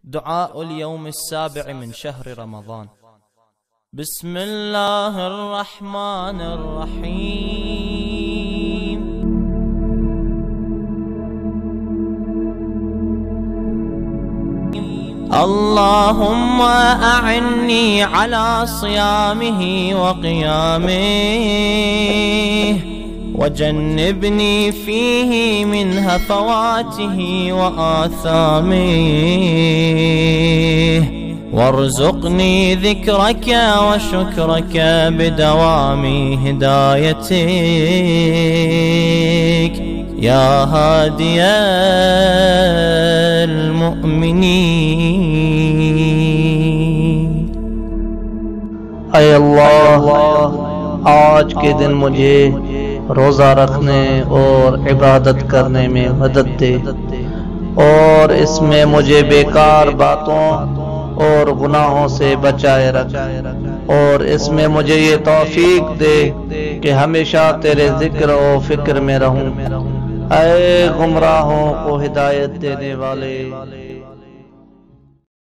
دعاء اليوم السابع من شهر رمضان. بسم الله الرحمن الرحيم. اللهم أعني على صيامه وقيامه، وجنبني فيه من هفواته وآثامه، وارزقني ذكرك وشكرك بدوام هدايتك يا هادي المؤمنين. اے اللہ، آج کے دن مجھے روزہ رکھنے اور عبادت کرنے میں مدد دے، اور اس میں مجھے بیکار باتوں اور گناہوں سے بچائے رکھ، اور اس میں مجھے یہ توفیق دے کہ ہمیشہ تیرے ذکر و فکر میں رہوں۔ اے گمراہوں کو ہدایت دینے والے،